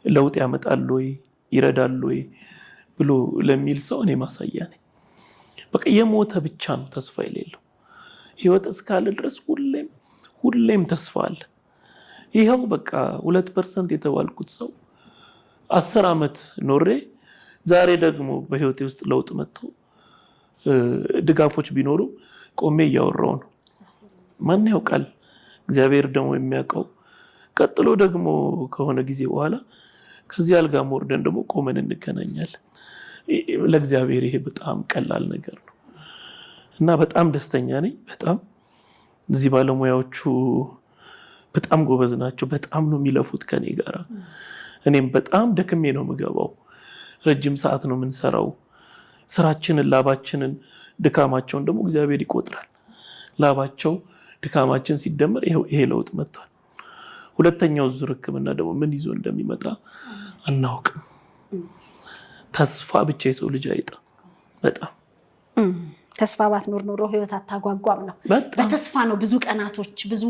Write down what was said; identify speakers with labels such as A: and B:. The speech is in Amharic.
A: ለውጥ ያመጣል ወይ ይረዳል ወይ ብሎ ለሚል ሰው እኔ ማሳያ ነኝ። በቃ የሞተ ብቻ ነው ተስፋ የሌለው። ህይወት እስካለ ድረስ ሁሌም ተስፋ አለ። ይሄው በቃ 2% የተባልኩት ሰው 10 ዓመት ኖሬ ዛሬ ደግሞ በህይወቴ ውስጥ ለውጥ መጥቶ ድጋፎች ቢኖሩ ቆሜ እያወራው ነው። ማን ያውቃል? እግዚአብሔር ደግሞ የሚያውቀው ቀጥሎ ደግሞ ከሆነ ጊዜ በኋላ ከዚህ አልጋ ወርደን ደግሞ ቆመን እንገናኛለን። ለእግዚአብሔር ይሄ በጣም ቀላል ነገር ነው እና በጣም ደስተኛ ነኝ። በጣም እዚህ ባለሙያዎቹ በጣም ጎበዝ ናቸው። በጣም ነው የሚለፉት ከኔ ጋር። እኔም በጣም ደክሜ ነው የምገባው። ረጅም ሰዓት ነው የምንሰራው። ስራችንን፣ ላባችንን፣ ድካማቸውን ደግሞ እግዚአብሔር ይቆጥራል። ላባቸው ድካማችን ሲደመር ይሄ ለውጥ መጥቷል። ሁለተኛው ዙር ህክምና ደግሞ ምን ይዞ እንደሚመጣ አናውቅም። ተስፋ ብቻ የሰው ልጅ አይጣ። በጣም
B: ተስፋ ባትኖር ኖሮ ህይወት አታጓጓም ነው። በተስፋ ነው ብዙ ቀናቶች ብዙ